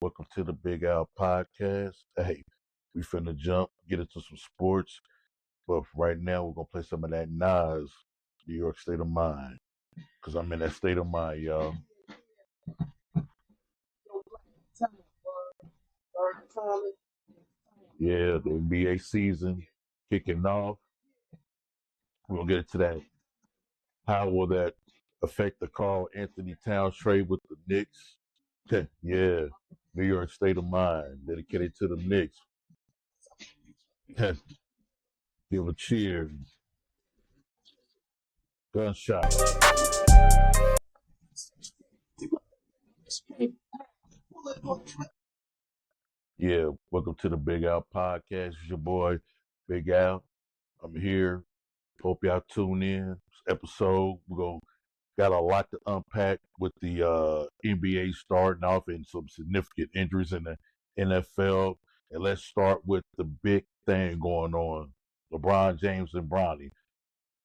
Welcome to the Big Al Podcast. Hey, we finna get into some sports, but right now we're gonna play some of that Nas, New York State of Mind, because I'm in that state of mind, y'all. Yeah, the NBA season kicking off. We're gonna get into that. How will that affect the Carl Anthony Towns trade with the Knicks? Yeah, New York State of Mind, dedicated to the Knicks. Give a cheer, gunshot. Yeah, welcome to the Big Al Podcast. It's your boy, Big Al. I'm here. Hope y'all tune in. This episode, got a lot to unpack with the NBA starting off and some significant injuries in the NFL. And let's start with the big thing going on. LeBron James and Bronny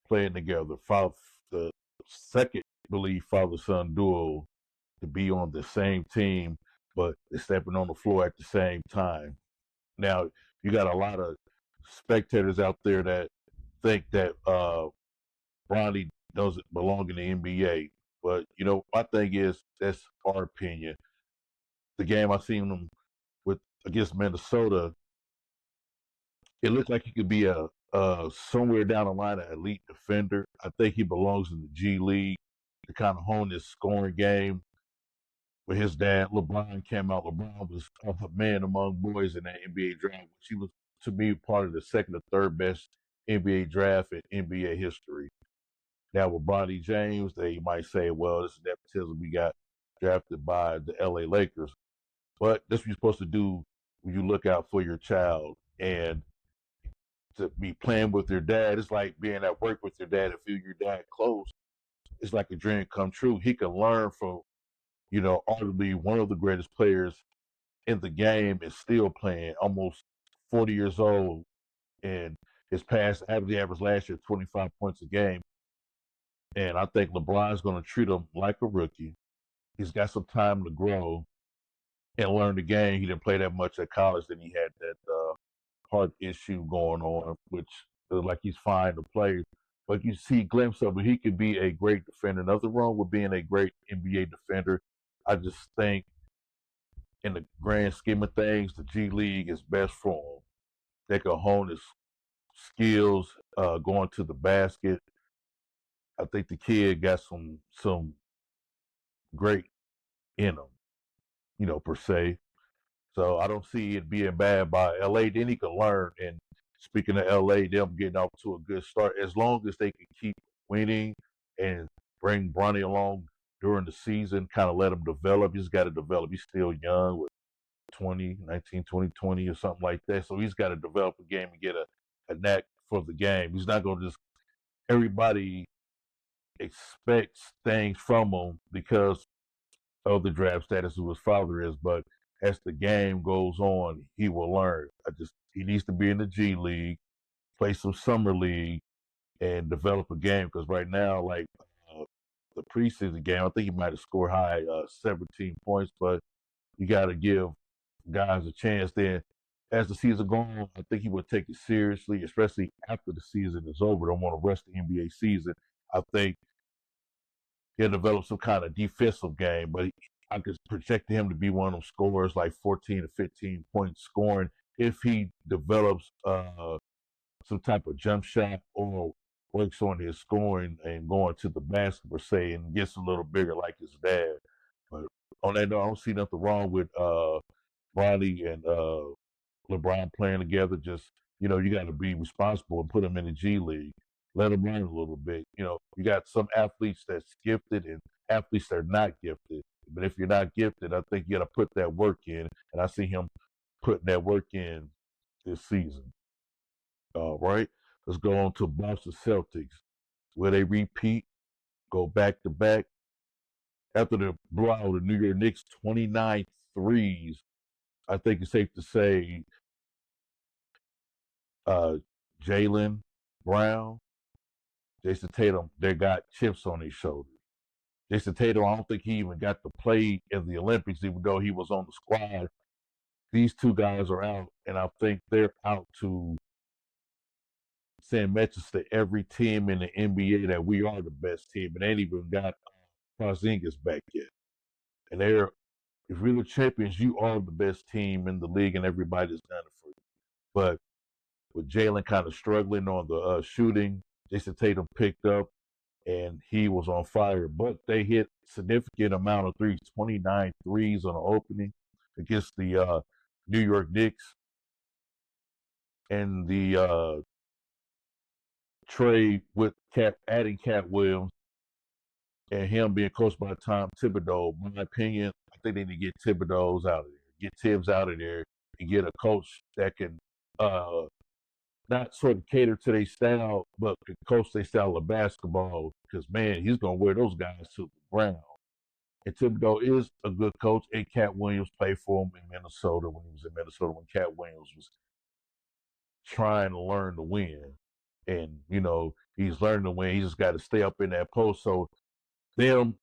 playing together. The second, believe, father-son duo to be on the same team, but they're stepping on the floor at the same time. Now, you got a lot of spectators out there that think that Bronny doesn't belong in the NBA. But my thing is that's our opinion. The game I seen him with against Minnesota, it looked like he could be a somewhere down the line an elite defender. I think he belongs in the G League to kind of hone his scoring game. When his dad LeBron came out, LeBron was a man among boys in that NBA draft, which he was to me part of the second or third best NBA draft in NBA history. Now with Bronny James, they might say, well, this is nepotism. We got drafted by the LA Lakers. But that's what you're supposed to do when you look out for your child. And to be playing with your dad, it's like being at work with your dad and feel your dad close. It's like a dream come true. He can learn from, arguably one of the greatest players in the game is still playing, almost 40 years old. And his past average last year, 25 points a game. And I think LeBron's going to treat him like a rookie. He's got some time to grow and learn the game. He didn't play that much at college. Then he had that heart issue going on, which like he's fine to play. But you see a glimpse of it. He could be a great defender. Nothing wrong with being a great NBA defender. I just think in the grand scheme of things, the G League is best for him. They can hone his skills going to the basket. I think the kid got some great in him, per se. So I don't see it being bad by LA. Then he can learn. And speaking of LA, them getting off to a good start. As long as they can keep winning and bring Bronny along during the season, kind of let him develop. He's got to develop. He's still young with 20, 19, 20, 20 or something like that. So he's got to develop a game and get a knack for the game. He's not going to just, everybody expects things from him because of the draft status of his father is, but as the game goes on, he will learn. He needs to be in the G League, play some summer league, and develop a game. Because right now, like the preseason game, I think he might have scored high 17 points, but you got to give guys a chance. Then, as the season goes on, I think he would take it seriously, especially after the season is over. Don't want to rush the NBA season. I think he'll develop some kind of defensive game, but I could project him to be one of them scorers like 14 to 15 points scoring if he develops some type of jump shot or works on his scoring and going to the basket per se and gets a little bigger like his dad. But on that note, I don't see nothing wrong with Bronny and LeBron playing together. Just you got to be responsible and put them in the G League. Let them learn a little bit. You got some athletes that's gifted and athletes that are not gifted. But if you're not gifted, I think you got to put that work in. And I see him putting that work in this season. All right, let's go on to Boston Celtics. Will they repeat? Go back to back after the blowout of the New York Knicks 29 threes. I think it's safe to say uh, Jalen Brown, Jason Tatum, they got chips on their shoulders. Jason Tatum, I don't think he even got to play in the Olympics, even though he was on the squad. These two guys are out, and I think they're out to send messages to every team in the NBA that we are the best team, and they ain't even got Porzingis back yet. And they're, if you're the champions, you are the best team in the league, and everybody's done it for you. But with Jalen kind of struggling on the shooting, Jason Tatum picked up, and he was on fire. But they hit significant amount of threes, 29 threes on the opening against the New York Knicks, and the trade with adding Cat Williams and him being coached by Tom Thibodeau. In my opinion, I think they need to get Thibodeau's out of there, get Tibbs out of there, and get a coach that can uh, not sort of cater to their style, but can coach their style of basketball. Because man, he's gonna wear those guys to the ground. And Thibodeau is a good coach. And Cat Williams played for him in Minnesota when he was in Minnesota, when Cat Williams was trying to learn to win. And, he's learning to win. He just got to stay up in that post. So them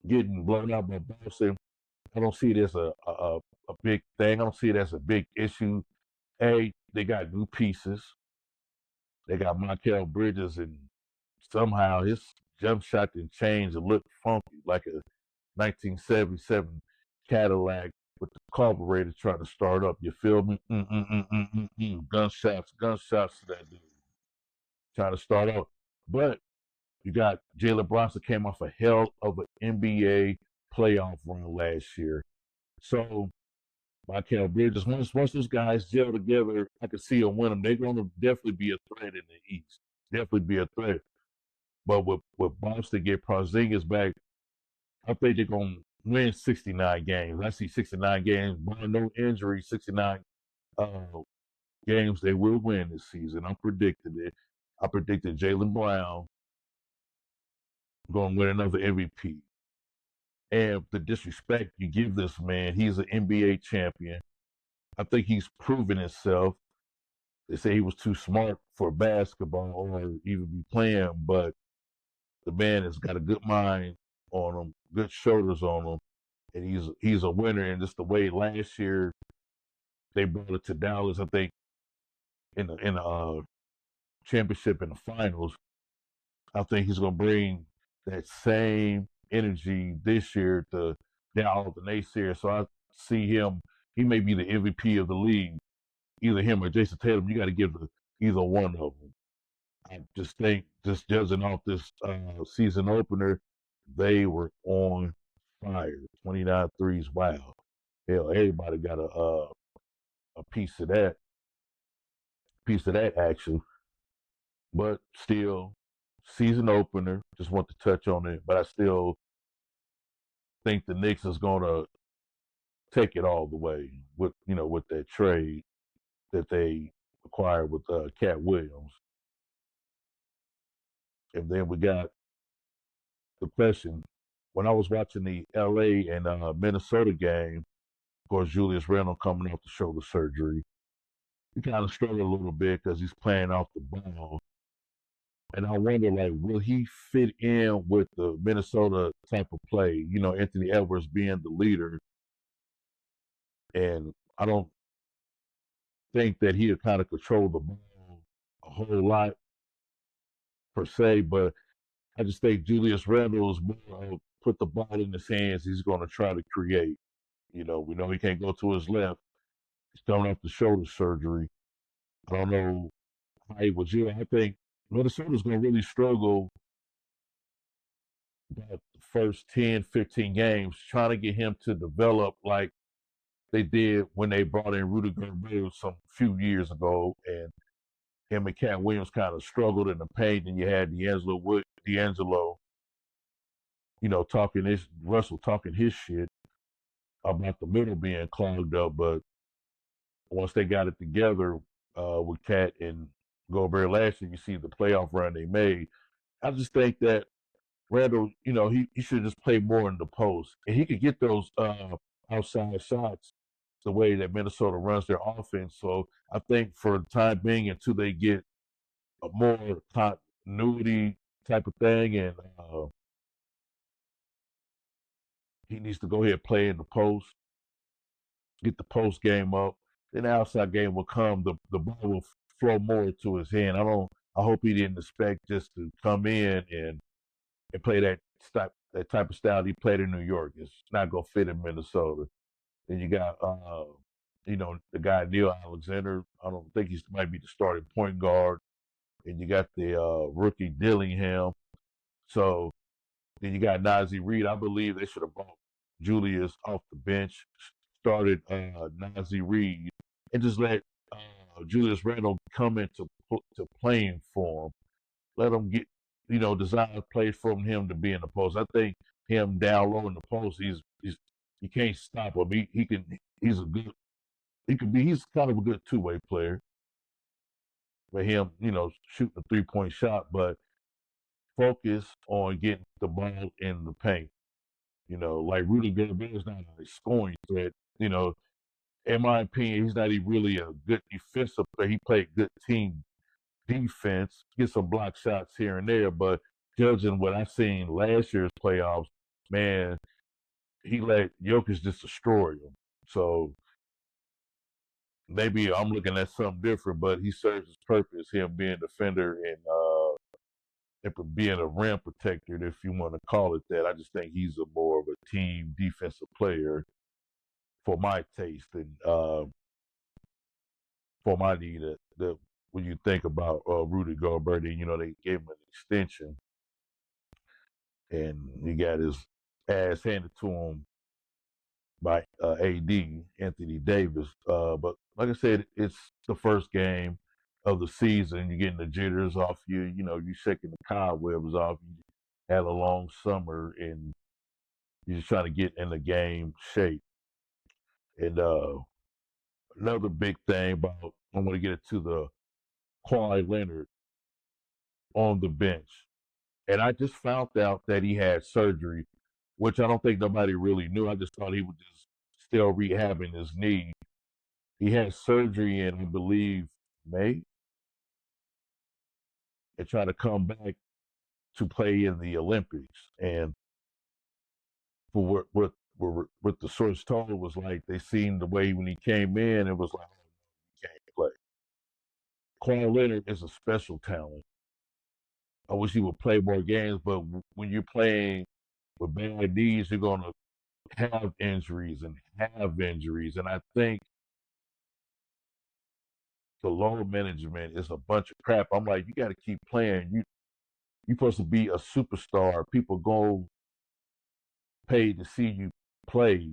getting blown out by Boston, I don't see it as a big thing. I don't see it as a big issue. They got new pieces. They got Michael Bridges, and somehow his jump shot didn't change and look funky like a 1977 Cadillac with the carburetor trying to start up. You feel me? Gunshots to that dude trying to start up. But you got Jalen Bronson came off a hell of an NBA playoff run last year. So Michael Bridges, once those guys gel together, I can see them win them. They're going to definitely be a threat in the East. Definitely be a threat. But with Boston get Porzingis back, I think they're going to win 69 games. I see 69 games, barring no injury, 69 uh, games they will win this season. I'm predicting it. I predicted Jaylen Brown going to win another MVP. And the disrespect you give this man, he's an NBA champion. I think he's proven himself. They say he was too smart for basketball or even be playing, but the man has got a good mind on him, good shoulders on him, and he's a winner. And just the way last year they brought it to Dallas, I think in the championship in the finals, I think he's gonna bring that same energy this year to Dallas the naysayers. So I see him. He may be the MVP of the league, either him or Jason Tatum. You got to give either one of them. I just think, just judging off this season opener, they were on fire. 29 threes. Wow. Hell, everybody got a piece of that action. But still, season opener. Just want to touch on it, but I still think the Knicks is going to take it all the way with that trade that they acquired with Cat Williams. And then we got the question. When I was watching the LA and Minnesota game, of course, Julius Randle coming off the shoulder surgery, he kind of struggled a little bit because he's playing off the ball. And I wonder, like, will he fit in with the Minnesota type of play? Anthony Edwards being the leader. And I don't think that he'll kind of control the ball a whole lot per se, but I just think Julius Randle is more put the ball in his hands. He's going to try to create. We know he can't go to his left. He's coming off the shoulder surgery. I don't know how he was doing. I think Minnesota's going to really struggle about the first 10, 15 games, trying to get him to develop like they did when they brought in Rudy Gobert some few years ago, and him and Cat Williams kind of struggled in the paint, and you had D'Angelo, talking this Russell talking his shit about the middle being clogged up, but once they got it together with Cat and Gobert last year, you see the playoff run they made. I just think that Randall, he should just play more in the post, and he could get those outside shots the way that Minnesota runs their offense. So I think for the time being, until they get a more continuity type of thing, and He needs to go ahead and play in the post, get the post game up. Then the outside game will come. The ball will flow more to his hand. I hope he didn't expect just to come in and play that type of style he played in New York. It's not gonna fit in Minnesota. Then you got the guy Neil Alexander. I don't think he might be the starting point guard. And you got the rookie Dillingham. So then you got Nazi Reed. I believe they should have brought Julius off the bench, started Nazi Reed, and just let Julius Randle come into to playing form. Let him get design plays from him to be in the post. I think him down low in the post, he's you can't stop him. He can he's a good he's kind of a good two-way player for him, shooting a 3-point shot, but focus on getting the ball in the paint. Like Rudy Gobert is not a scoring threat. You know, in my opinion, he's not even really a good defensive player. He played good team defense, get some block shots here and there, but judging what I seen last year's playoffs, man, he let Jokic just destroy him. So maybe I'm looking at something different, but he serves his purpose, him being a defender and being a rim protector, if you want to call it that. I just think he's a more of a team defensive player for my taste and for my need. That when you think about Rudy Gobert, and they gave him an extension, and he got his ass handed to him by AD Anthony Davis. But like I said, it's the first game of the season. You're getting the jitters off you. You're shaking the cobwebs off. You had a long summer, and you're just trying to get in the game shape. And another big thing about I'm going to get it to the Kawhi Leonard on the bench. And I just found out that he had surgery, which I don't think nobody really knew. I just thought he was just still rehabbing his knee. He had surgery in, I believe, May, and trying to come back to play in the Olympics. And for what the source told was like, they seen the way when he came in, it was like, oh, he can't play. Kawhi Leonard is a special talent. I wish he would play more games, but when you're playing with bad knees, you're going to have injuries and have injuries. And I think the load management is a bunch of crap. I'm like, you got to keep playing. You're supposed to be a superstar. People go pay to see you play.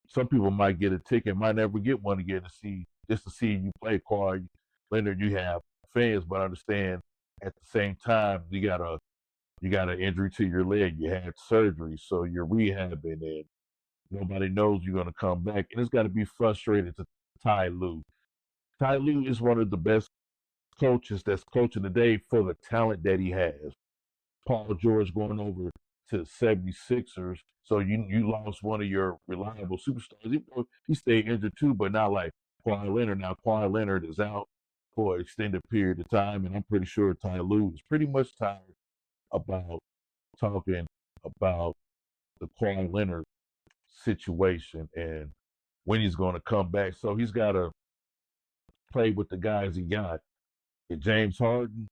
Some people might get a ticket, might never get one again to see you play. Kawhi Leonard, you have fans, but I understand at the same time you got an injury to your leg. You had surgery, so you're rehabbing, and nobody knows you're going to come back. And it's got to be frustrating to Ty Lue. Ty Lue is one of the best coaches that's coaching today for the talent that he has. Paul George going over to 76ers. So you lost one of your reliable superstars. Even though he stayed injured too, but not like Kawhi Leonard. Now Kawhi Leonard is out for an extended period of time, and I'm pretty sure Ty Lue is pretty much tired about talking about the Kawhi Leonard situation and when he's going to come back. So he's got to play with the guys he got. And James Harden,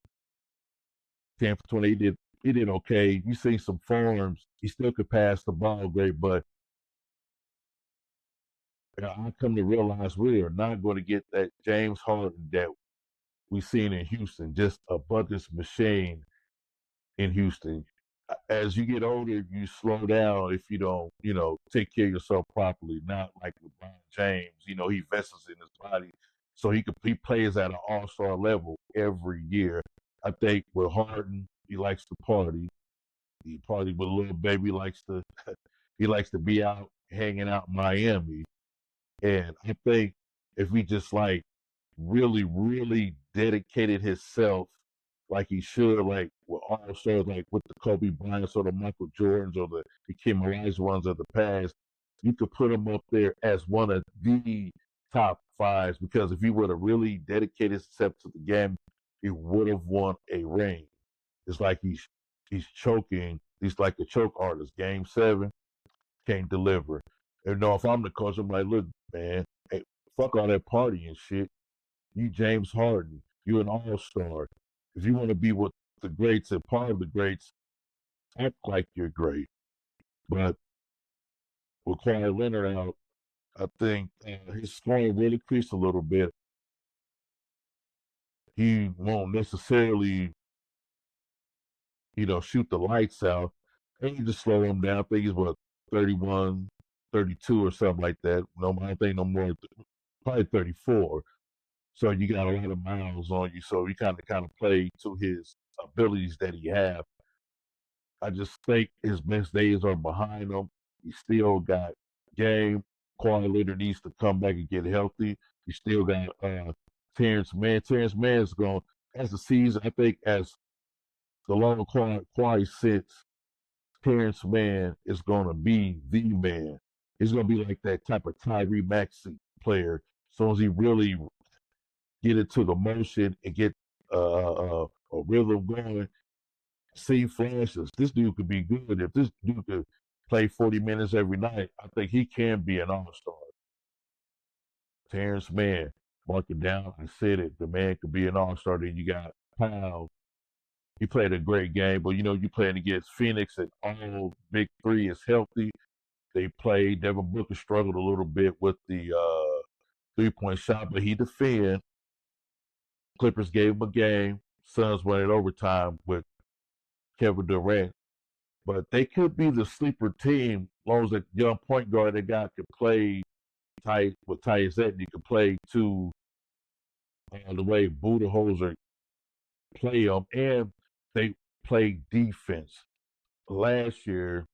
10 for 20, he did okay. You see some forms. He still could pass the ball great, but I come to realize we are not going to get that James Harden that we seen in Houston, just a buckets machine in Houston. As you get older, you slow down if you don't, take care of yourself properly. Not like LeBron James, he invests in his body so he plays at an all-star level every year. I think with Harden, he likes to party. He party with a little baby, likes to he likes to be out hanging out in Miami. And I think if he just like really, really dedicated himself like he should, like with all stars, like with the Kobe Bryants or the Michael Jordans or the Kim ones of the past, you could put him up there as one of the top fives because if he would have really dedicated himself to the game, he would have won a ring. It's like he's choking. He's like a choke artist. Game 7. can't deliver. And if I'm the coach, I'm like, look, man, hey, fuck all that party and shit. You James Harden, you're an all-star. If you want to be with the greats and part of the greats, act like you're great. But with Kawhi Leonard out, I think his scoring will increase a little bit. He won't necessarily, shoot the lights out. And you just slow him down. I think he's what 31, 32 or something like that. No, I don't think no more. Probably 34. So you got a lot of miles on you. So you kind of play to his abilities that he have. I just think his best days are behind him. He still got game. Kawhi Leonard needs to come back and get healthy. He still got Terrence Mann. Terrence Mann is going as the season. I think as the longer Kawhi sits, Terrence Mann is going to be the man. He's going to be like that type of Tyree Maxey player. As soon as he really get into the motion and get a rhythm going, see flashes. This dude could be good. If this dude could play 40 minutes every night, I think he can be an all-star. Terrence Mann, mark it down. I said it. The man could be an all-star. Then you got Powell. He played a great game, but you playing against Phoenix and all big three is healthy. They played. Devin Booker struggled a little bit with the three-point shot, but he defended. Clippers gave him a game. Suns won it overtime with Kevin Durant. But they could be the sleeper team as long as the young point guard they got can play tight with Tyus Etney can play to the way Budenholzer play them, and they play defense. Last year,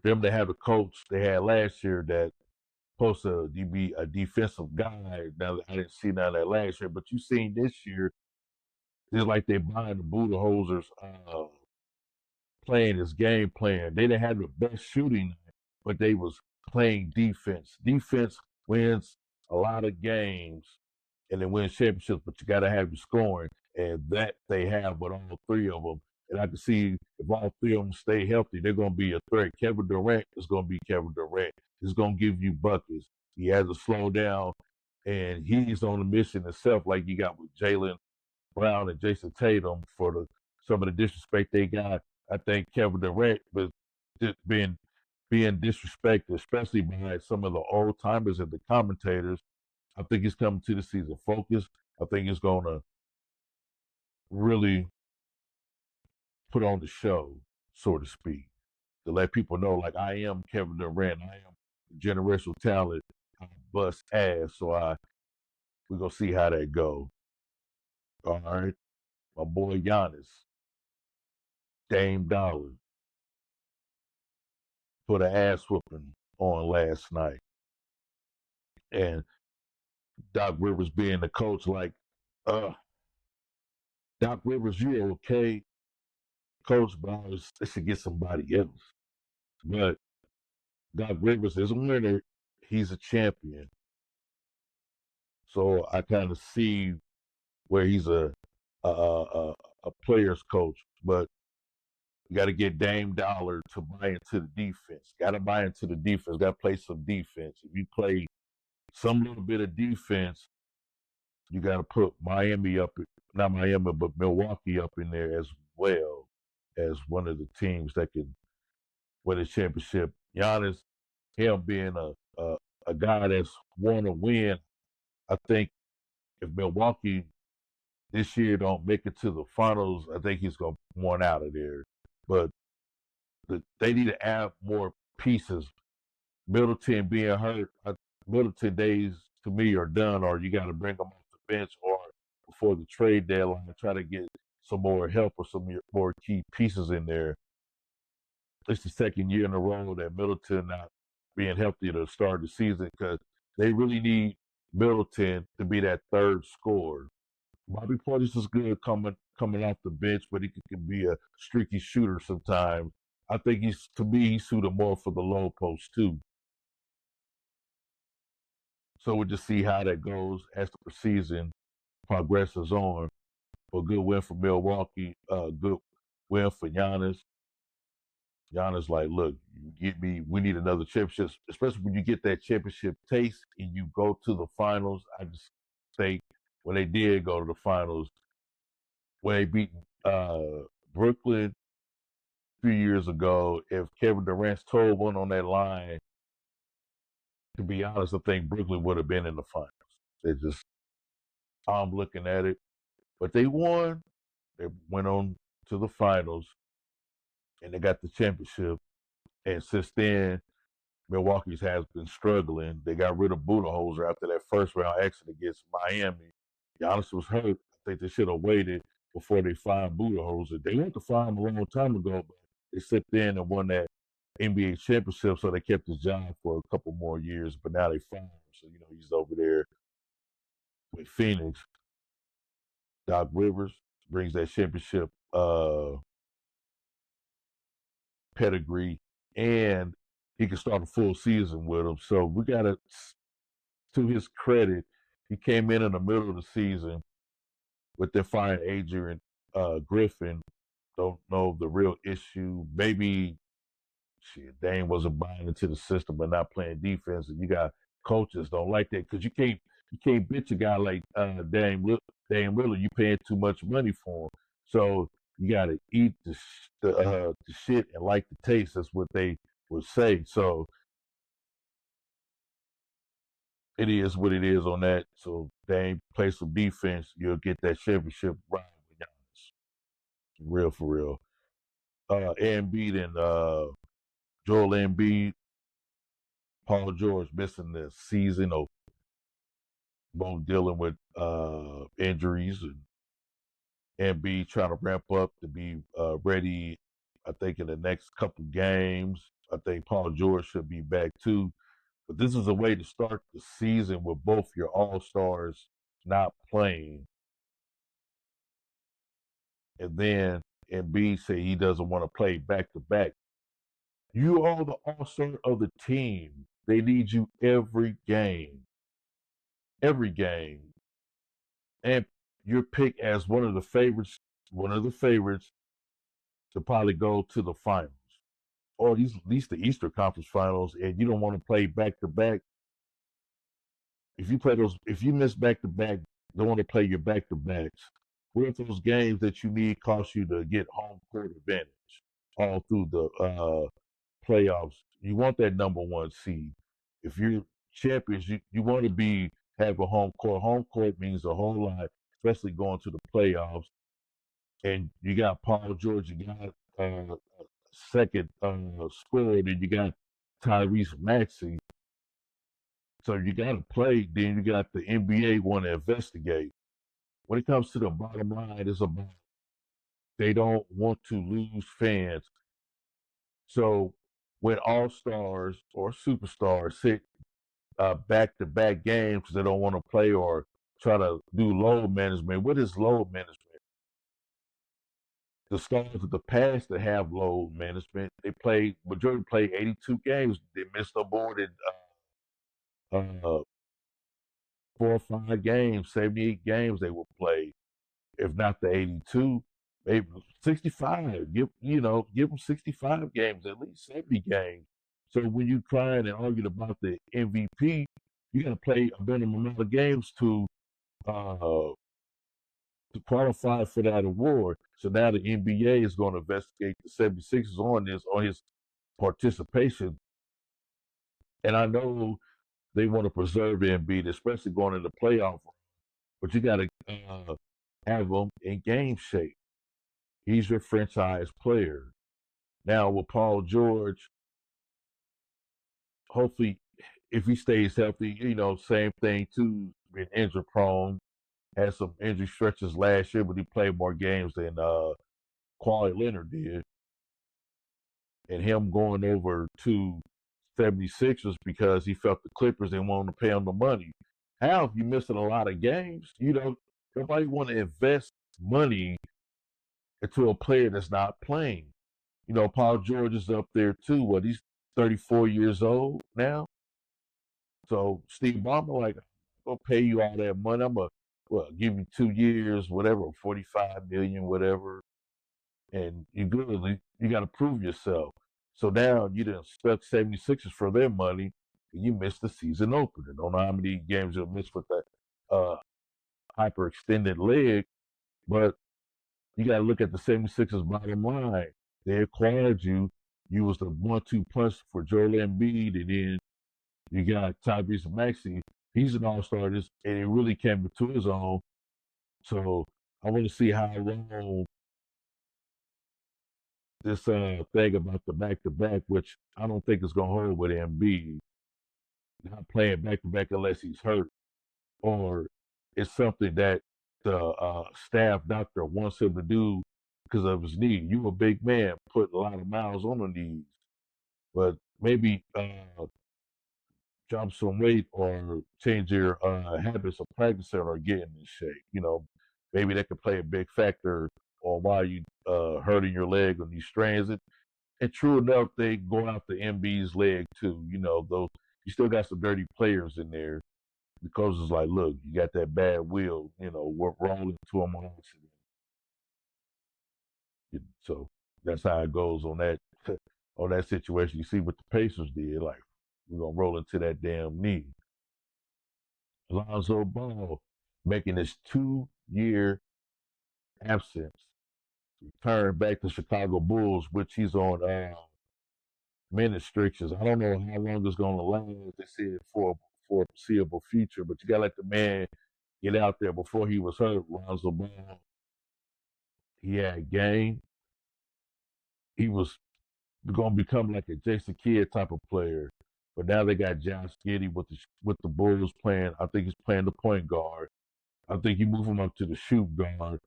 them to have the coach they had last year that supposed to be a defensive guy. Now I didn't see none of that last year, but you seen this year, it's like they buying the Budenholzer's playing his game plan. They didn't have the best shooting, but they was playing defense. Defense wins a lot of games and they win championships, but you got to have your scoring, and that they have with all three of them. And I can see if all three of them stay healthy, they're going to be a threat. Kevin Durant is going to be Kevin Durant. He's going to give you buckets. He has to slow down, and he's on a mission himself, like you got with Jalen Brown and Jason Tatum for some of the disrespect they got. I think Kevin Durant was just being disrespected, especially by some of the old timers and the commentators. I think he's coming to the season focused. I think he's going to really put on the show, so to speak, to let people know, like, I am Kevin Durant. I am generational talent. I bust ass. So we're going to see how that go. All right. My boy Giannis, Dame Dollar, put an ass whooping on last night. And Doc Rivers being the coach, like, Doc Rivers, you're okay, coach, but they should get somebody else. But Doc Rivers is a winner. He's a champion. So I kind of see where he's a player's coach, but you got to get Dame Dollar to buy into the defense. Got to buy into the defense. Got to play some defense. If you play some little bit of defense, you got to put Miami up, not Miami, but Milwaukee up in there as well as one of the teams that can win a championship. Giannis, him being a guy that's want to win, I think if Milwaukee this year don't make it to the finals, I think he's going to want out of there. But they need to add more pieces. Middleton being hurt, Middleton days to me are done, or you got to bring him off the bench or before the trade deadline and try to get some more help or some more key pieces in there. It's the second year in a row that Middleton not being healthy to start the season because they really need Middleton to be that third scorer. Bobby Portis is good coming off the bench, but he can be a streaky shooter sometimes. I think he's suited more for the low post too. So we'll just see how that goes as the season progresses on. A good win for Milwaukee, good win for Giannis. Giannis like, look, you get me. We need another championship, especially when you get that championship taste and you go to the finals. I just think when they did go to the finals, when they beat Brooklyn a few years ago, if Kevin Durant's toe went on that line, to be honest, I think Brooklyn would have been in the finals. They just, I'm looking at it, but they won. They went on to the finals and they got the championship. And since then, Milwaukee's has been struggling. They got rid of Budenholzer after that first round exit against Miami. Giannis was hurt. I think they should have waited before they fired Budenholzer. They wanted to fire him a long time ago, but they slipped in and won that NBA championship, so they kept his job for a couple more years. But now they fired him, so he's over there with Phoenix. Doc Rivers brings that championship pedigree, and he can start a full season with them. So we got to his credit, he came in the middle of the season with their firing Adrian Griffin. Don't know the real issue. Maybe Dame wasn't buying into the system but not playing defense, and you got coaches don't like that because you can't bitch a guy like Dame Lillard. You paying too much money for him, so you got to eat the shit and like the taste. That's what they would say. So it is what it is on that. So Dame play some defense, you'll get that championship right with Giannis. Real for real. Embiid and Joel Embiid, Paul George missing the season of both dealing with injuries, and Embiid trying to ramp up to be ready. I think in the next couple games. I think Paul George should be back too. But this is a way to start the season with both your all stars not playing, and then Embiid say he doesn't want to play back to back. You are the all star of the team. They need you every game, and you're picked as one of the favorites to probably go to the finals, or at least the Eastern Conference Finals, and you don't want to play back to back. If you miss back to back, don't want to play your back to backs. What if those games that you need cost you to get home court advantage all through the playoffs? You want that number one seed. If you're champions, you want to have a home court. Home court means a whole lot, especially going to the playoffs. And you got Paul George, you got second scorer, and you got Tyrese Maxey. So you got to play. Then you got the NBA want to investigate. When it comes to the bottom line, it's about they don't want to lose fans. So when all stars or superstars sit back to back games because they don't want to play or try to do load management, what is load management? The stars of the past that have load management, majority play 82 games. They missed no more than 4 or 5 games, 78 games they will play, if not the 82, maybe 65. Give them 65 games, at least 70 games. So when you crying and arguing about the MVP, you got to play a minimum amount of games uh, to qualify for that award. So now the NBA is going to investigate the 76ers on his participation. And I know they want to preserve Embiid, especially going into playoff, but you got to have him in game shape. He's your franchise player. Now with Paul George, hopefully, if he stays healthy, same thing too. Been injury prone, had some injury stretches last year, but he played more games than Kawhi Leonard did. And him going over to 76ers because he felt the Clippers didn't want to pay him the money. How if you're missing a lot of games, nobody want to invest money into a player that's not playing. Paul George is up there too. He's 34 years old now. So Steve Ballmer, like, I'm gonna pay you all that money. I'm gonna give you 2 years, whatever, 45 million, whatever, and you got to prove yourself. So now you done stuck 76ers for their money, and you missed the season opener. Don't know how many games you'll miss with that uh, hyperextended leg, but you got to look at the 76ers bottom line. They acquired you. You was the 1-2 punch for Joel Embiid, and then you got Tyrese Maxey. He's an all-star, and it really came into his own. So I want to see how long this thing about the back-to-back, which I don't think is going to hold with Embiid, not playing back-to-back unless he's hurt, or it's something that the staff doctor wants him to do because of his knee. You a big man, put a lot of miles on the knees, but maybe drop some weight or change your habits of practicing or getting in shape. Maybe that could play a big factor on why you hurting your leg on these strains. And true enough, they go out the MB's leg too. Those you still got some dirty players in there. The coach is like, look, you got that bad wheel. We're rolling to him on accident. So that's how it goes on that on that situation. You see what the Pacers did. Like, we're gonna roll into that damn knee. Lonzo Ball making his 2-year absence, return back to Chicago Bulls, which he's on minute restrictions. I don't know how long it's gonna last. They said for a foreseeable future, but you gotta let the man get out there. Before he was hurt, Lonzo Ball, he had game. He was going to become like a Jason Kidd type of player. But now they got Josh Giddey with the Bulls playing. I think he's playing the point guard. I think you move him up to the shoot guard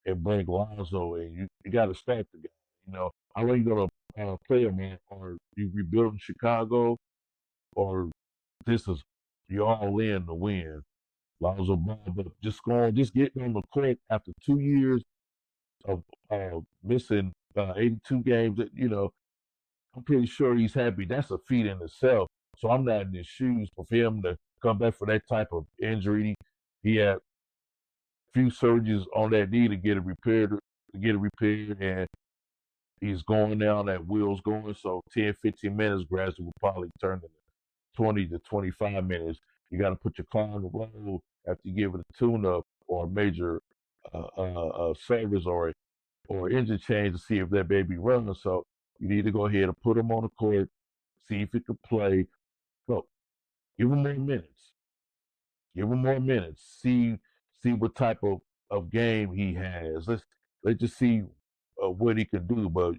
and bring Lonzo in. You got to stack the guy. How long you going to play him, man? Or you rebuild in Chicago, or this is you're all in to win. Lonzo Ball, but just getting on the court after 2 years of missing 82 games. I'm pretty sure he's happy. That's a feat in itself. So I'm not in his shoes for him to come back for that type of injury. He had a few surgeries on that knee to get it repaired, and he's going now. That wheel's going. So 10, 15 minutes gradually will probably turn into 20 to 25 minutes. You got to put your car on the road after you give it a tune-up or a major service or engine change to see if that baby runs. So you need to go ahead and put him on the court, see if he can play. Look, give him more minutes. Give him more minutes. See what type of game he has. Let's just see what he can do. But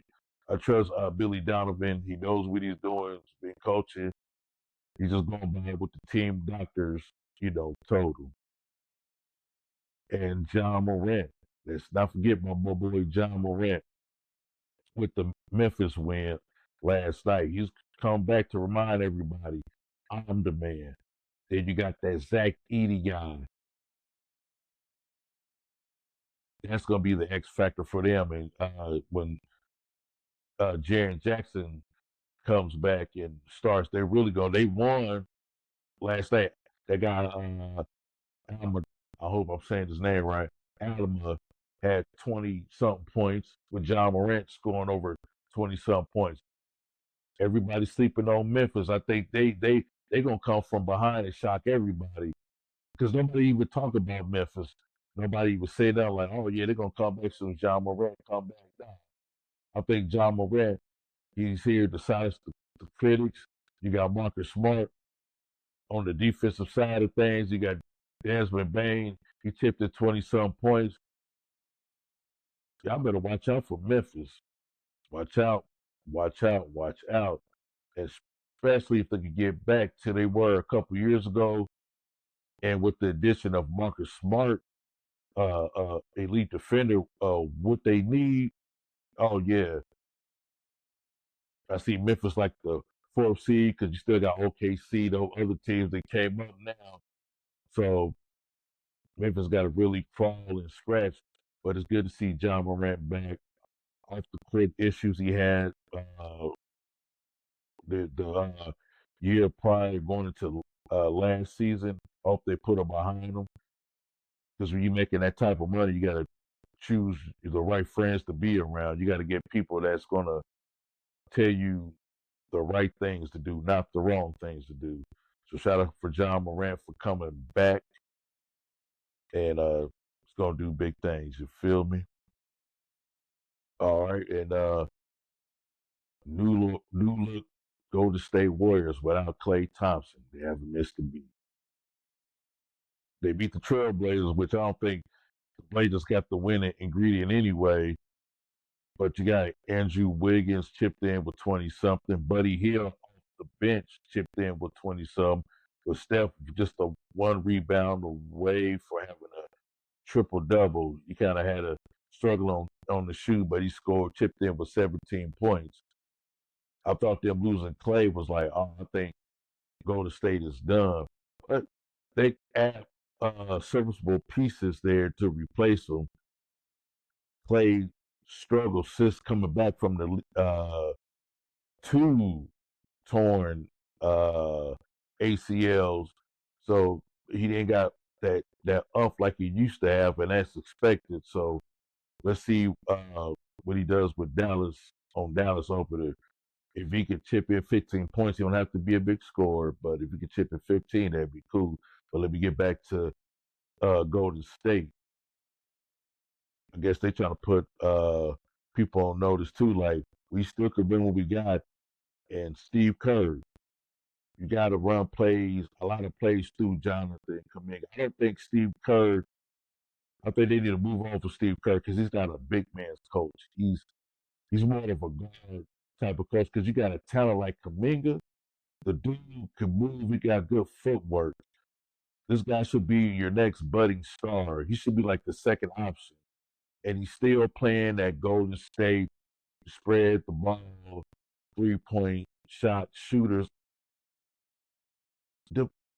I trust Billy Donovan. He knows what he's doing. He's been coaching. He's just going by what the team doctors, told him. And John Morant. Let's not forget my boy John Morant with the Memphis win last night. He's come back to remind everybody, I'm the man. Then you got that Zach Edey guy. That's going to be the X factor for them. And when Jaren Jackson comes back and starts, they're really going. They won last night. That guy, Alma, I hope I'm saying his name right. Alma had 20 something points with John Morant scoring over 20 something points. Everybody's sleeping on Memphis. I think they gonna come from behind and shock everybody because nobody even talk about Memphis. Nobody even say that like, oh yeah, they're gonna come back soon. John Morant come back down. I think John Morant, he's here to silence the critics. You got Marcus Smart on the defensive side of things. You got Desmond Bain. He tipped at 20 some points. Y'all better watch out for Memphis. Watch out, watch out, watch out. Especially if they can get back to they were a couple years ago. And with the addition of Marcus Smart, elite defender, what they need, oh yeah. I see Memphis like the fourth seed because you still got OKC, those other teams that came up now. So Memphis got to really crawl and scratch. But it's good to see John Morant back off the court issues he had the year prior going into last season. Hope they put him behind him because when you're making that type of money, you got to choose the right friends to be around. You got to get people that's gonna tell you the right things to do, not the wrong things to do. So shout out for John Morant for coming back and it's gonna do big things. You feel me? All right, and new look Golden State Warriors without Klay Thompson. They haven't missed a beat. They beat the Trailblazers, which I don't think the Blazers got the winning ingredient anyway. But you got Andrew Wiggins chipped in with 20 something. Buddy Hield off the bench chipped in with 20 something. With Steph just a one rebound away for having a triple double. He kind of had a struggle on the shoe, but he scored, chipped in with 17 points. I thought them losing Clay was like, oh, I think Golden State is done. But they add serviceable pieces there to replace them. Clay struggled since coming back from the two torn ACLs, so he didn't got that up like he used to have, and that's expected. So let's see what he does with Dallas opener. If he could chip in 15 points, he don't have to be a big scorer, but if he could chip in 15, that'd be cool. But let me get back to Golden State. I guess they trying to put people on notice too. Like we still could win what we got, and Steve Kerr. You got to run plays, a lot of plays through Jonathan Kuminga. I don't think Steve Kerr. I think they need to move on for Steve Kerr because he's not a big man's coach. He's more of a guard type of coach because you got a talent like Kuminga. The dude can move. He got good footwork. This guy should be your next budding star. He should be like the second option. And he's still playing that Golden State spread the ball, 3-point shot shooters.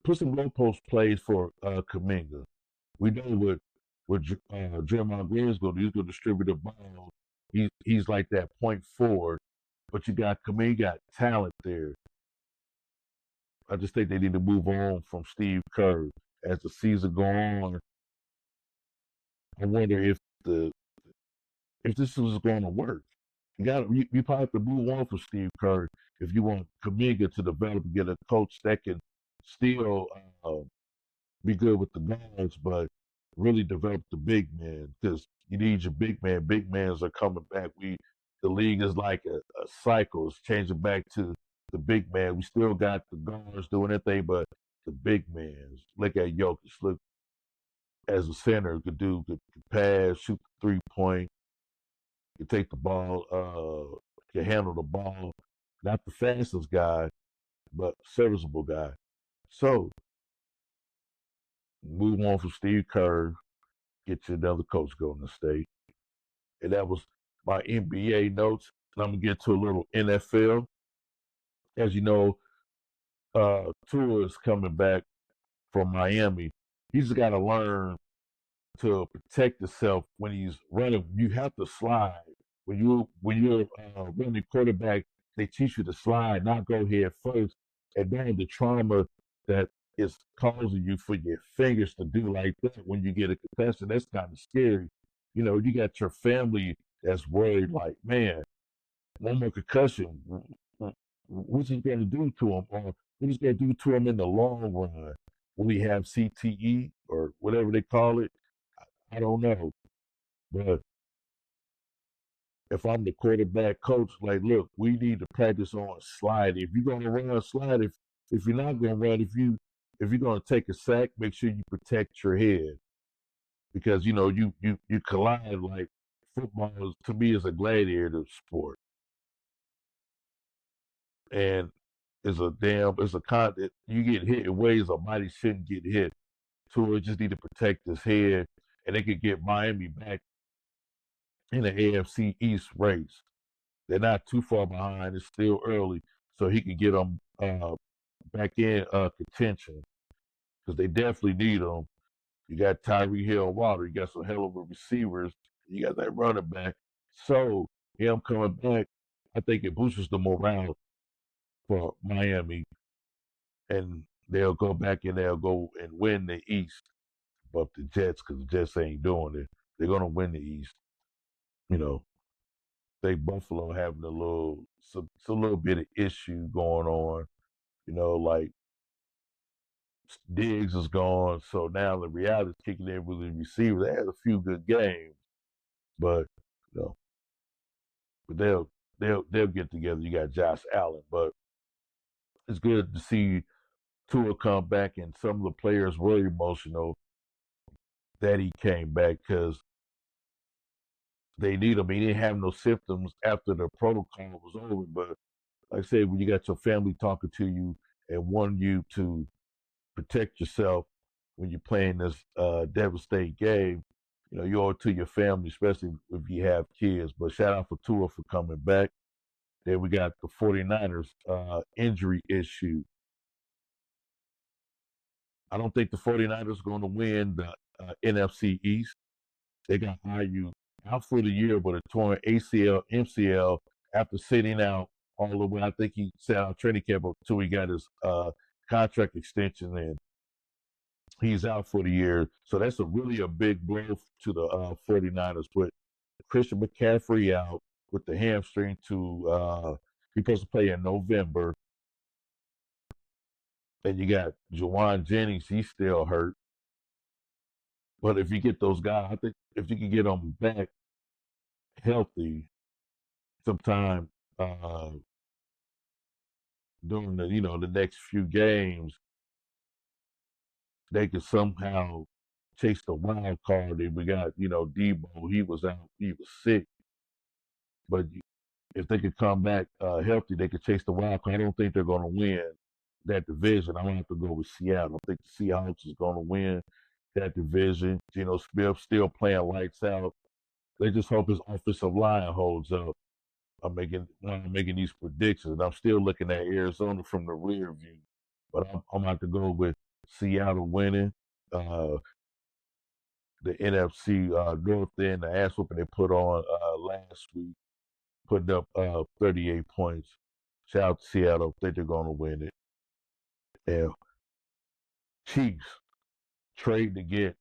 Put some low post plays for Kuminga. We know what Draymond Green is going to do. He's going to distribute the ball. He's like that point forward, but you got Kuminga, got talent there. I just think they need to move on from Steve Kerr as the season go on. I wonder if this was going to work. You probably have to move on from Steve Kerr if you want Kuminga to develop and get a coach that can still be good with the guards, but really develop the big man because you need your big man. Big mans are coming back. The league is like a cycle. It's changing back to the big man. We still got the guards doing their thing, but the big mans. Look at Jokic. Look as a center could pass, shoot the 3-point, could take the ball, can handle the ball. Not the fastest guy, but serviceable guy. So move on from Steve Kerr, get you another coach going to state. And that was my NBA notes. And I'm gonna get to a little NFL. As you know, Tua is coming back from Miami. He's got to learn to protect himself when he's running. You have to slide when you're running quarterback. They teach you to slide, not go head first, and then the trauma that is causing you for your fingers to do like that when you get a concussion. That's kind of scary. You know, you got your family that's worried, like, man, one more concussion. What's he going to do to him? Or what is going to do to him in the long run? Will he have CTE or whatever they call it? I don't know. But if I'm the quarterback coach, like, look, we need to practice on slide. If you're gonna run a slide, if you're not gonna run, if you're gonna take a sack, make sure you protect your head because you know you collide like football is, to me is a gladiator sport and it's a con you get hit in ways a mighty shouldn't get hit. So it just need to protect his head and they could get Miami back in the AFC East race. They're not too far behind. It's still early, so he can get them back in contention because they definitely need them. You got Tyree Hill Water. You got some hell of a receivers. You got that running back. So him coming back, I think it boosts the morale for Miami, and they'll go back and they'll go and win the East. But the Jets, because the Jets ain't doing it, they're gonna win the East. You know, think Buffalo having it's a little bit of issue going on. Like Diggs is gone, so now the reality is kicking in with the receiver. They had a few good games, but you know, but they'll get together. You got Josh Allen, but it's good to see Tua come back, and some of the players were emotional that he came back because they need him. He didn't have no symptoms after the protocol was over, but like I said, when you got your family talking to you and wanting you to protect yourself when you're playing this devastating game, you owe it to your family, especially if you have kids. But shout out for Tua for coming back. Then we got the 49ers injury issue. I don't think the 49ers are going to win the NFC East. They got IU out for the year with a torn ACL, MCL after sitting out all the way. I think he sat out training camp until he got his contract extension in. He's out for the year. So that's really a big blow to the 49ers. But Christian McCaffrey out with the hamstring he's supposed to play in November. And you got Jawan Jennings, he's still hurt. But if you get those guys, I think if you can get them back healthy sometime during the next few games, they could somehow chase the wild card. And we got Debo, he was out, he was sick, but if they could come back healthy, they could chase the wild card. I don't think they're going to win that division. I'm going to have to go with Seattle. I think the Seahawks is going to win that division. Smith still playing lights out. They just hope his offensive line holds up. I'm making these predictions. I'm still looking at Arizona from the rear view, but I'm about to go with Seattle winning. The NFC North end, the ass whooping they put on last week, putting up 38 points. Shout out to Seattle. I think they're going to win it. And Chiefs trade to get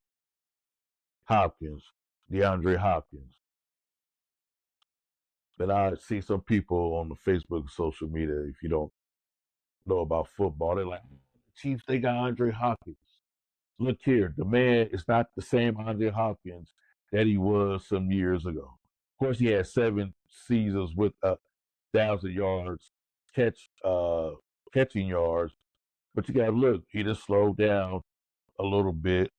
Hopkins, DeAndre Hopkins. And I see some people on the Facebook and social media, if you don't know about football, they're like, Chiefs, they got Andre Hopkins. Look here, the man is not the same Andre Hopkins that he was some years ago. Of course, he had 7 seasons with 1,000 yards catching yards, but you got to look. He just slowed down a little bit.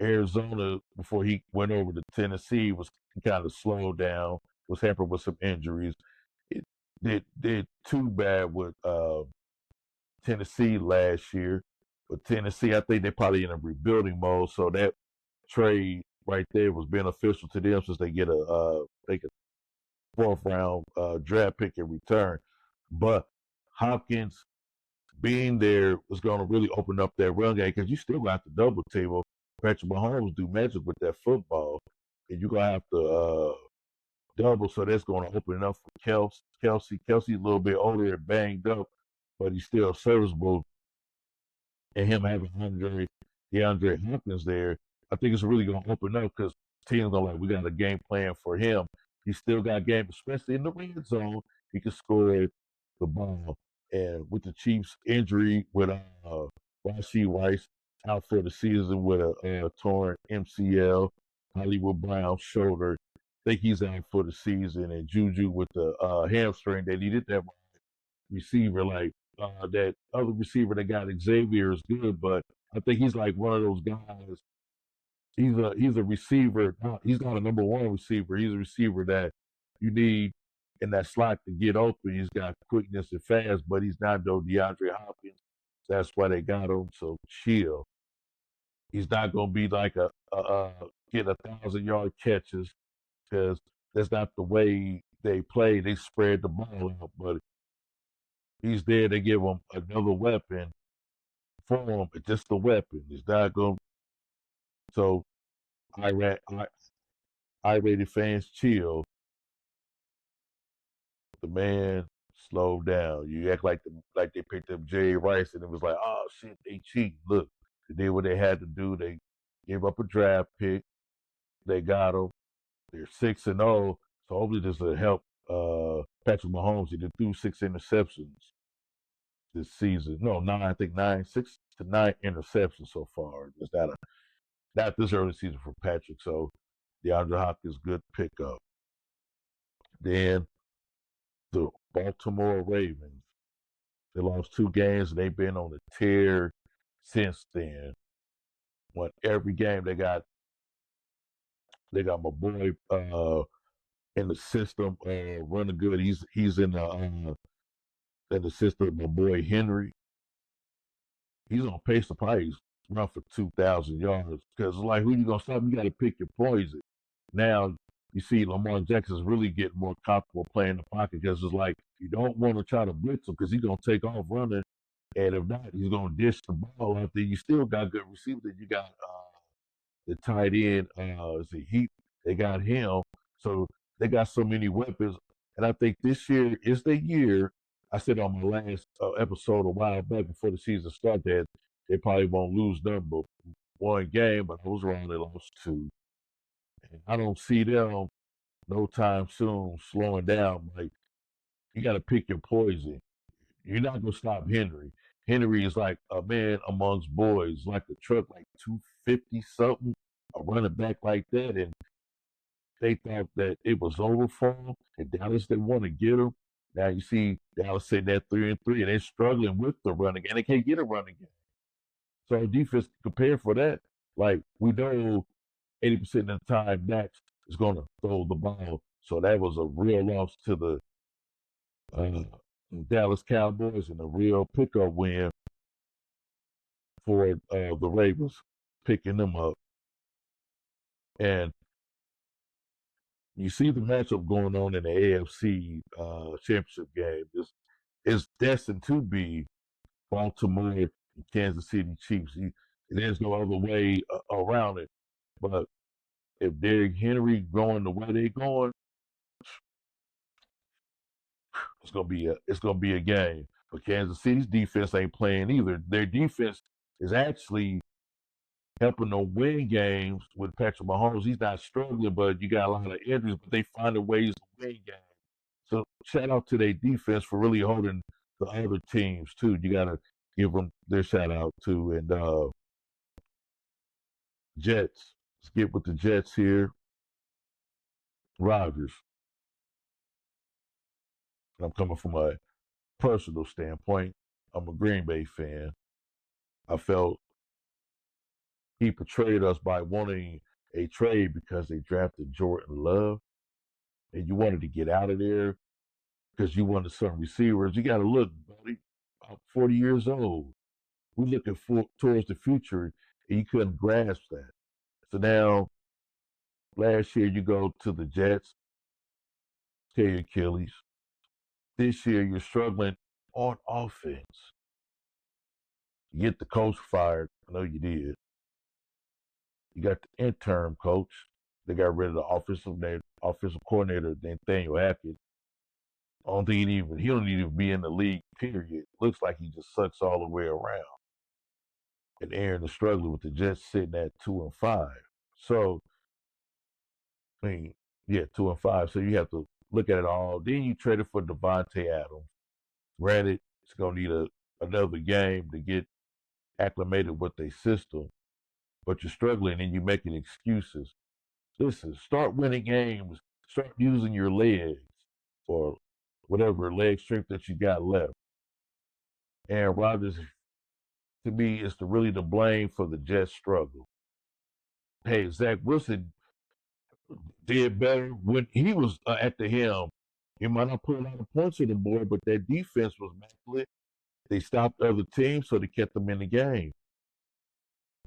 Arizona, before he went over to Tennessee, was kind of slowed down. Was hampered with some injuries. It did too bad with Tennessee last year. But Tennessee, I think they're probably in a rebuilding mode. So that trade right there was beneficial to them since they get a 4th-round draft pick in return. But Hopkins being there was going to really open up that run game because you still got the double table. Patrick Mahomes do magic with that football, and you're going to have to double, so that's going to open it up for Kelsey. Kelsey's a little bit older and banged up, but he's still serviceable. And him having DeAndre Hopkins there, I think it's really going to open up because teams are like, we got a game plan for him. He still got game, especially in the red zone. He can score the ball. And with the Chiefs' injury with Rashee Rice out for the season with a torn MCL, Hollywood Brown shoulder, I think he's out for the season, and Juju with the hamstring. They needed that receiver, like that other receiver that got Xavier is good, but I think he's like one of those guys. He's a receiver. He's not a number 1 receiver. He's a receiver that you need in that slot to get open. He's got quickness and fast, but he's not no DeAndre Hopkins. That's why they got him. So chill. He's not gonna be like get 1,000-yard catches because that's not the way they play. They spread the ball out, but he's there to give him another weapon for him. It's just a weapon. It's not going. So I-rated fans chill. The man slowed down. You act like they picked up Jerry Rice and it was like, oh shit, they cheat. Look, they did what they had to do. They gave up a draft pick. They got him. They're 6-0. So hopefully this will help Patrick Mahomes. He did threw 6 interceptions this season. No, nine. I think nine, 6 to 9 interceptions so far. It's not this early season for Patrick. So DeAndre Hopkins good pickup. Then the Baltimore Ravens. They lost 2 games and they've been on a tear since then. Won every game. They got my boy in the system running good. He's in the system. My boy Henry. He's on pace to probably run for 2,000 yards. Because like who you gonna stop? You got to pick your poison. Now you see Lamar Jackson's really getting more comfortable playing the pocket because it's like you don't want to try to blitz him because he's gonna take off running, and if not, he's gonna dish the ball out there. You still got good receivers. You got the tight end, is it Heat? They got him. So they got so many weapons. And I think this year is the year. I said on my last episode a while back before the season started that they probably won't lose number 1 game, but I was wrong. They lost 2. And I don't see them no time soon slowing down. Like, you got to pick your poison. You're not going to stop Henry. Henry is like a man amongst boys, like a truck, like 250 something, a running back like that. And they thought that it was over for him. And Dallas didn't want to get him. Now you see Dallas sitting at 3-3, and they're struggling with the running game. They can't get a running game. So our defense prepared for that. Like we know 80% of the time Dax is going to throw the ball. So that was a real loss to the uh, Dallas Cowboys and a real pickup win for the Ravens, picking them up. And you see the matchup going on in the AFC championship game. It's destined to be Baltimore and Kansas City Chiefs. There's no other way around it. But if Derrick Henry going the way they're going, it's gonna be a game. But Kansas City's defense ain't playing either. Their defense is actually helping them win games with Patrick Mahomes. He's not struggling, but you got a lot of injuries, but they finding ways to win games. So shout out to their defense for really holding the other teams too. You got to give them their shout out too. And Jets, let's get with the Jets here. Rodgers. I'm coming from a personal standpoint. I'm a Green Bay fan. I felt he portrayed us by wanting a trade because they drafted Jordan Love, and you wanted to get out of there because you wanted some receivers. You got to look, buddy. I'm 40 years old. We're looking towards the future, and you couldn't grasp that. So now, last year you go to the Jets, tear your Achilles. This year you're struggling on offense. You get the coach fired. I know you did. You got the interim coach. They got rid of the offensive coordinator, Nathaniel Hackett. I don't think he don't even be in the league. Period. Looks like he just sucks all the way around. And Aaron is struggling with the Jets sitting at 2-5. So I mean, yeah, 2-5. So you have to look at it all. Then you traded for Devontae Adams. Granted, it's gonna need another game to get acclimated with their system, but you're struggling and you're making excuses. Listen, start winning games. Start using your legs or whatever leg strength that you got left. And Rodgers, to me, is really to blame for the Jets' struggle. Hey, Zach Wilson did better when he was at the helm. He might not put a lot of points on the board, but their defense was immaculate. They stopped other teams, so they kept them in the game.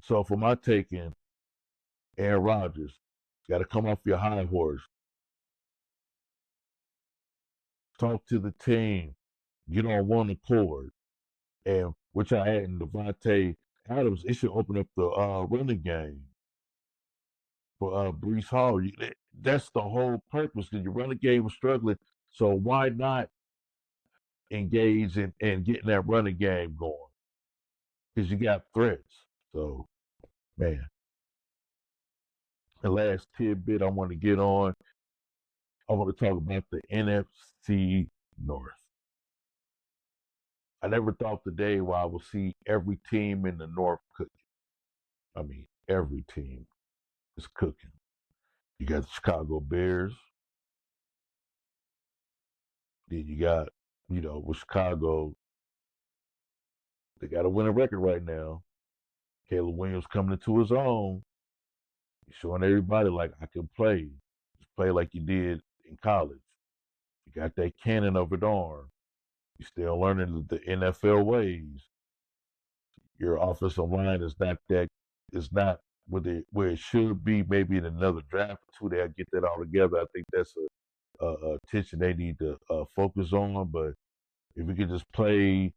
So for my taking, Aaron Rodgers, got to come off your high horse. Talk to the team. Get on one accord. And which I had in Devontae Adams, it should open up the running game for Brees Hall. That's the whole purpose because your running game was struggling. So why not engage in getting that running game going? Because you got threats. So, man, the last tidbit I want to get on I want to talk about the NFC North. I never thought the day where I would see every team in the North cooking. I mean, every team is cooking. You got the Chicago Bears. Then you got, with Chicago, they got to win a record right now. Caleb Williams coming into his own. He's showing everybody like I can play. Just play like you did in college. You got that cannon of an arm. You're still learning the NFL ways. Your offensive line is not where it should be. Maybe in another draft or two, they'll get that all together. I think that's a attention they need to focus on. But if we could just play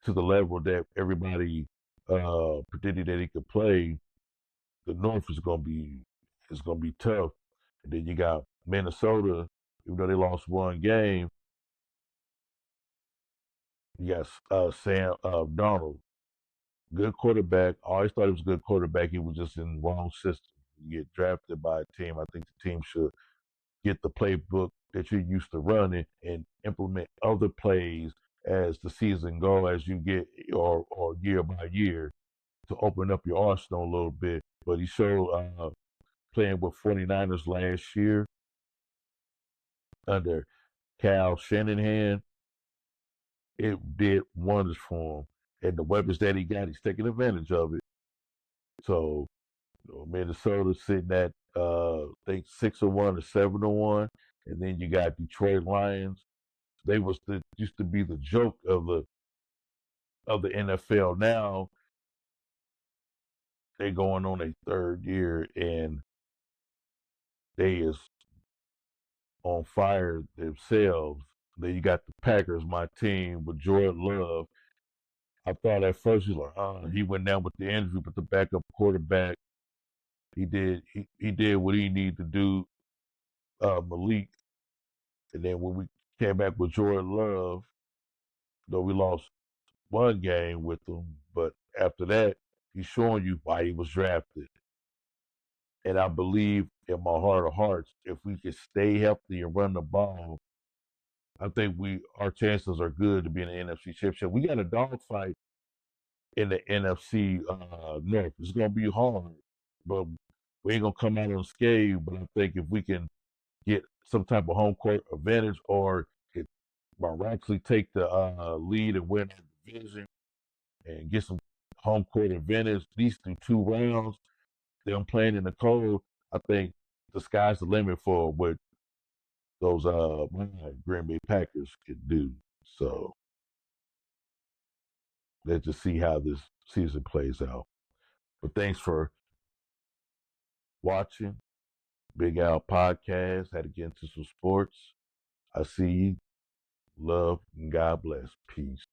to the level that everybody predicted that he could play, the North is gonna be tough. And then you got Minnesota, even though they lost one game, you got Sam Donald, good quarterback. I always thought he was a good quarterback. He was just in the wrong system. You get drafted by a team. I think the team should get the playbook that you're used to running and implement other plays as the season go, as you get or year by year to open up your arsenal a little bit. But he showed playing with 49ers last year under Cal Shanahan, it did wonders for him. And the weapons that he got, he's taking advantage of it. So Minnesota sitting at I think 6-1 or 7-1, and then you got Detroit Lions. They used to be the joke of the NFL. Now they going on a third year and they is on fire themselves. Then you got the Packers, my team, with Jordan Love. I thought at first he went down with the injury, but the backup quarterback, he did what he needed to do, Malik. And then when we came back with Jordan Love, though we lost one game with him, but after that, he's showing you why he was drafted. And I believe in my heart of hearts, if we can stay healthy and run the ball, I think our chances are good to be in the NFC Championship. We got a dogfight in the NFC North. It's gonna be hard, but we ain't gonna come out unscathed. But I think if we can get some type of home court advantage, or it miraculously take the lead and win the division and get some home court advantage, at least through 2 rounds, them playing in the cold, I think the sky's the limit for what those Green Bay Packers can do. So let's just see how this season plays out. But thanks for watching Big Al Podcast. Had to get into some sports. I see you. Love and God bless. Peace.